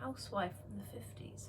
housewife from the 50s.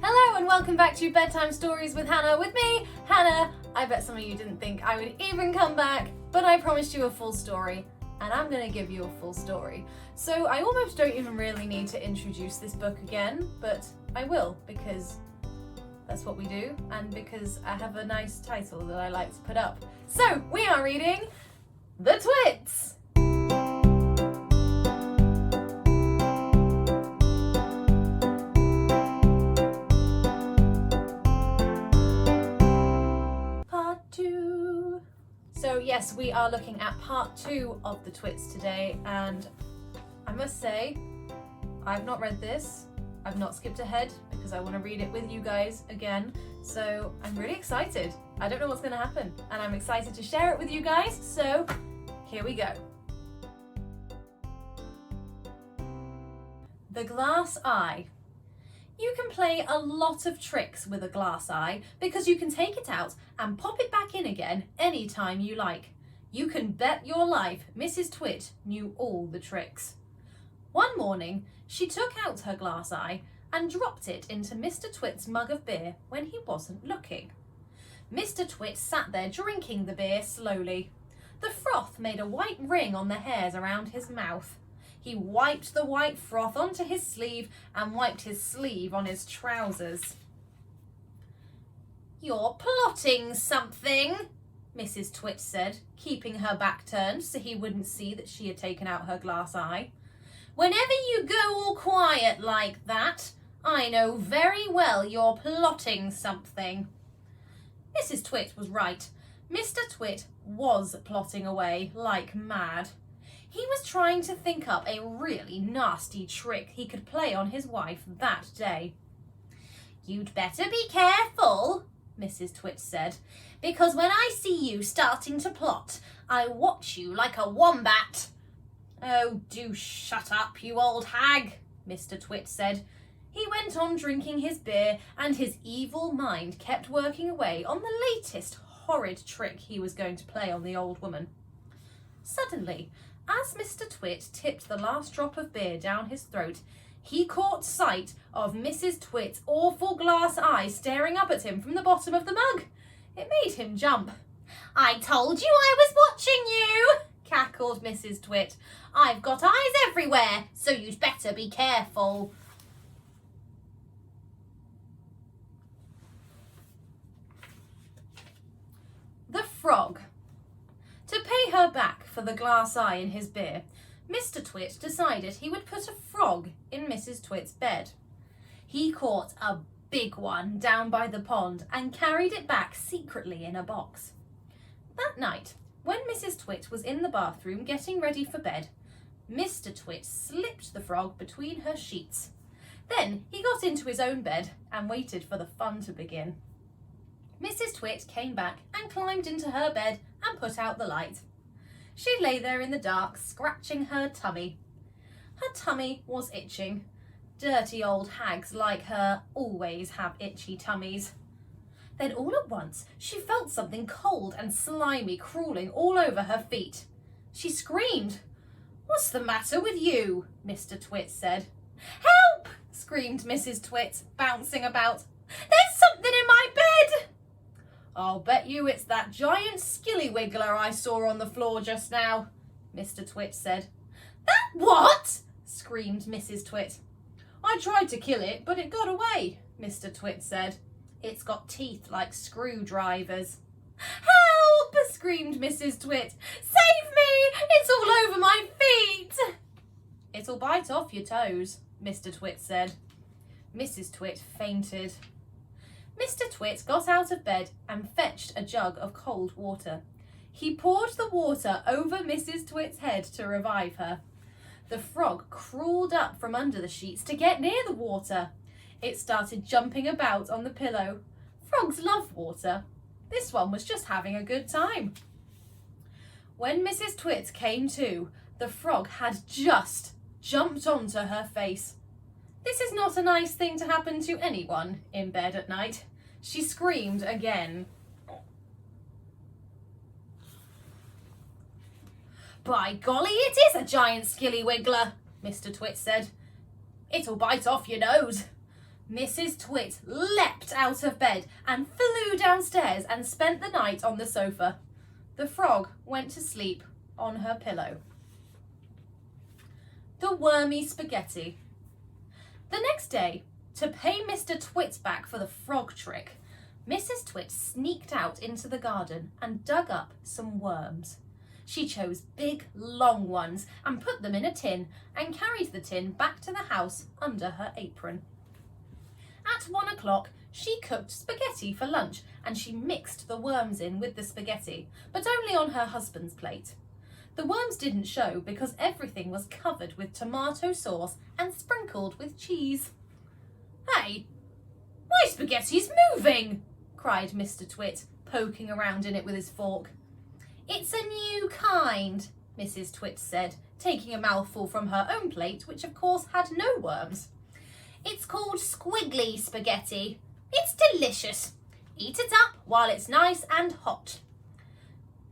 Hello and welcome back to Bedtime Stories with Hannah. With me, Hannah. I bet some of you didn't think I would even come back, but I promised you a full story, and I'm gonna give you a full story. So I almost don't even really need to introduce this book again, but I will, because that's what we do, and because I have a nice title that I like to put up. So we are reading The Twits! Part 2. So yes, we are looking at part 2 of The Twits today, and I must say, I've not read this. I've not skipped ahead because I want to read it with you guys again. So I'm really excited. I don't know what's going to happen, and I'm excited to share it with you guys. So here we go. The glass eye. You can play a lot of tricks with a glass eye because you can take it out and pop it back in again anytime you like. You can bet your life Mrs. Twit knew all the tricks. One morning, she took out her glass eye and dropped it into Mr. Twit's mug of beer when he wasn't looking. Mr. Twit sat there drinking the beer slowly. The froth made a white ring on the hairs around his mouth. He wiped the white froth onto his sleeve and wiped his sleeve on his trousers. "You're plotting something," Mrs. Twit said, keeping her back turned so he wouldn't see that she had taken out her glass eye. "Whenever you go all quiet like that, I know very well you're plotting something." Mrs. Twit was right. Mr. Twit was plotting away like mad. He was trying to think up a really nasty trick he could play on his wife that day. "You'd better be careful," Mrs. Twit said, "because when I see you starting to plot, I watch you like a wombat." "Oh, do shut up, you old hag," Mr. Twit said. He went on drinking his beer, and his evil mind kept working away on the latest horrid trick he was going to play on the old woman. Suddenly, as Mr. Twit tipped the last drop of beer down his throat, he caught sight of Mrs. Twit's awful glass eye staring up at him from the bottom of the mug. It made him jump. "I told you I was watching you," cackled Mrs. Twit. "I've got eyes everywhere, so you'd better be careful." The frog. To pay her back for the glass eye in his beer, Mr. Twit decided he would put a frog in Mrs. Twit's bed. He caught a big one down by the pond and carried it back secretly in a box. That night, when Mrs. Twit was in the bathroom getting ready for bed, Mr. Twit slipped the frog between her sheets. Then he got into his own bed and waited for the fun to begin. Mrs. Twit came back and climbed into her bed and put out the light. She lay there in the dark, scratching her tummy. Her tummy was itching. Dirty old hags like her always have itchy tummies. Then all at once she felt something cold and slimy crawling all over her feet. She screamed. "What's the matter with you?" Mr. Twit said. "Help!" screamed Mrs. Twit, bouncing about. "There's something in my bed!" "I'll bet you it's that giant skillywiggler I saw on the floor just now," Mr. Twit said. "That what?" screamed Mrs. Twit. "I tried to kill it, but it got away," Mr. Twit said. "It's got teeth like screwdrivers." "Help!" screamed Mrs. Twit. "Save me! It's all over my feet!" "It'll bite off your toes," Mr. Twit said. Mrs. Twit fainted. Mr. Twit got out of bed and fetched a jug of cold water. He poured the water over Mrs. Twit's head to revive her. The frog crawled up from under the sheets to get near the water. It started jumping about on the pillow. Frogs love water. This one was just having a good time. When Mrs. Twit came to, the frog had just jumped onto her face. This is not a nice thing to happen to anyone in bed at night. She screamed again. "By golly, it is a giant skillywiggler," Mr. Twit said. It'll bite off your nose. Mrs. Twit leapt out of bed and flew downstairs and spent the night on the sofa. The frog went to sleep on her pillow. The wormy spaghetti. The next day, to pay Mr. Twit back for the frog trick, Mrs. Twit sneaked out into the garden and dug up some worms. She chose big, long ones and put them in a tin and carried the tin back to the house under her apron. At 1 o'clock, she cooked spaghetti for lunch and she mixed the worms in with the spaghetti, but only on her husband's plate. The worms didn't show because everything was covered with tomato sauce and sprinkled with cheese. "Hey, my spaghetti's moving!" cried Mr. Twit, poking around in it with his fork. "It's a new kind," Mrs. Twit said, taking a mouthful from her own plate, which of course had no worms. "It's called squiggly spaghetti. It's delicious. Eat it up while it's nice and hot."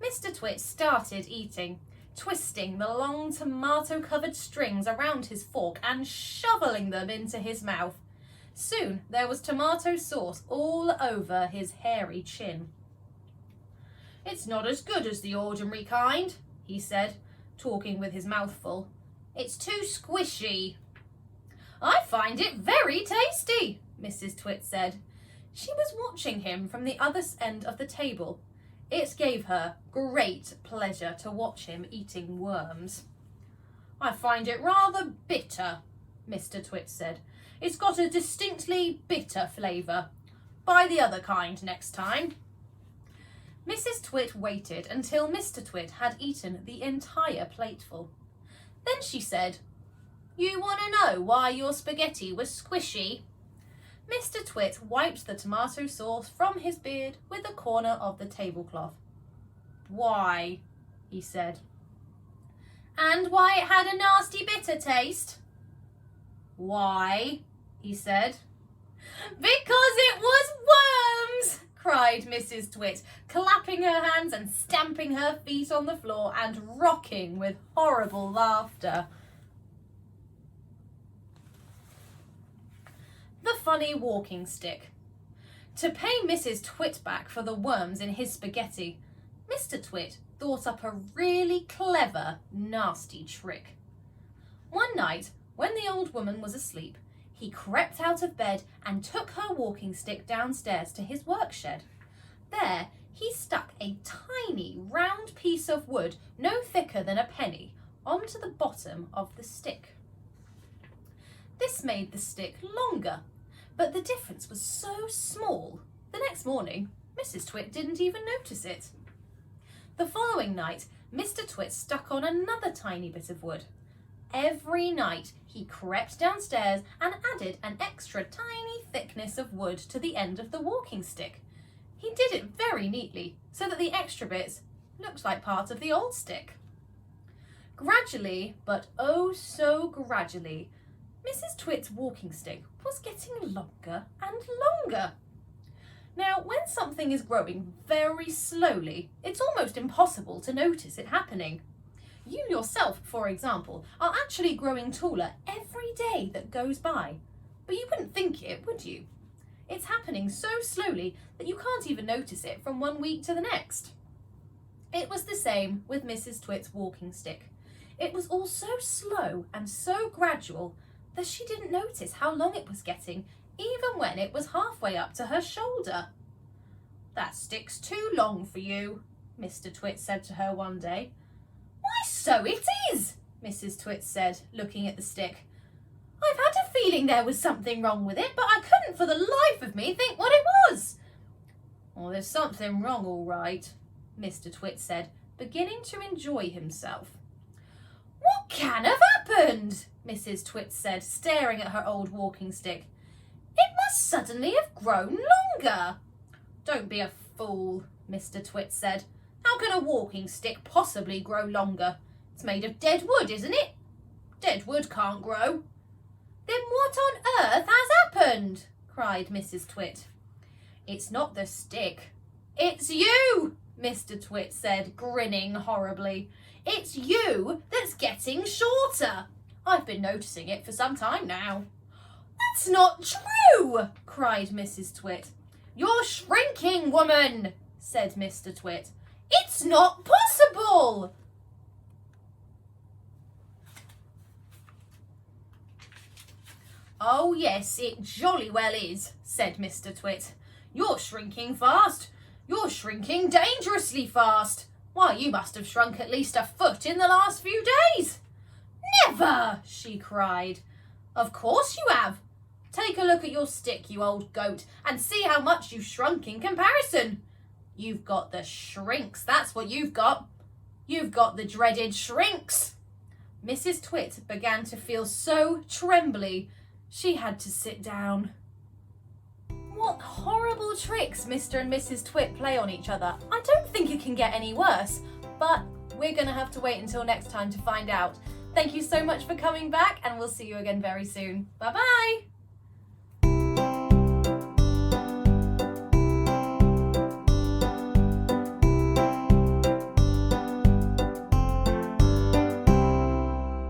Mr. Twit started eating, twisting the long tomato-covered strings around his fork and shoveling them into his mouth. Soon there was tomato sauce all over his hairy chin. "It's not as good as the ordinary kind," he said, talking with his mouth full. "It's too squishy." "I find it very tasty," Mrs. Twit said. She was watching him from the other end of the table. It gave her great pleasure to watch him eating worms. "I find it rather bitter," Mr. Twit said. "It's got a distinctly bitter flavour. Buy the other kind next time." Mrs. Twit waited until Mr. Twit had eaten the entire plateful. Then she said, "You want to know why your spaghetti was squishy?" Mr. Twit wiped the tomato sauce from his beard with a corner of the tablecloth. "Why?" he said. "And why it had a nasty bitter taste?" "Why?" he said. "Because it was worms!" cried Mrs. Twit, clapping her hands and stamping her feet on the floor and rocking with horrible laughter. The funny walking stick. To pay Mrs. Twit back for the worms in his spaghetti, Mr. Twit thought up a really clever, nasty trick. One night, when the old woman was asleep, he crept out of bed and took her walking stick downstairs to his work shed. There, he stuck a tiny round piece of wood, no thicker than a penny, onto the bottom of the stick. This made the stick longer, but the difference was so small. The next morning, Mrs. Twit didn't even notice it. The following night, Mr. Twit stuck on another tiny bit of wood. Every night, he crept downstairs and added an extra tiny thickness of wood to the end of the walking stick. He did it very neatly, so that the extra bits looked like part of the old stick. Gradually, but oh so gradually, Mrs. Twit's walking stick was getting longer and longer. Now, when something is growing very slowly, it's almost impossible to notice it happening. You yourself, for example, are actually growing taller every day that goes by, but you wouldn't think it, would you? It's happening so slowly that you can't even notice it from 1 week to the next. It was the same with Mrs. Twit's walking stick. It was all so slow and so gradual that she didn't notice how long it was getting, even when it was halfway up to her shoulder. "That stick's too long for you," Mr. Twit said to her one day. "Why, so it is," Mrs. Twit said, looking at the stick. "I've had a feeling there was something wrong with it, but I couldn't for the life of me think what it was." "Well, there's something wrong, all right," Mr. Twit said, beginning to enjoy himself. "What can have happened?" Mrs. Twit said, staring at her old walking stick. "It must suddenly have grown longer." "Don't be a fool," Mr. Twit said. "How can a walking stick possibly grow longer? It's made of dead wood, isn't it? Dead wood can't grow." "Then what on earth has happened?" cried Mrs. Twit. "It's not the stick. It's you," Mr. Twit said, grinning horribly. "It's you that's getting shorter. I've been noticing it for some time now." That's not true, cried Mrs. Twit. You're shrinking, woman, said Mr. Twit. It's not possible. Oh yes, it jolly well is, said Mr. Twit. You're shrinking fast. You're shrinking dangerously fast. Why, you must have shrunk at least a foot in the last few days. Never, she cried. Of course you have. Take a look at your stick, you old goat, and see how much you've shrunk in comparison. You've got the shrinks, that's what you've got. You've got the dreaded shrinks. Mrs. Twit began to feel so trembly, she had to sit down. What horrible tricks Mr. and Mrs. Twit play on each other. I don't think it can get any worse, but we're going to have to wait until next time to find out. Thank you so much for coming back, and we'll see you again very soon. Bye-bye!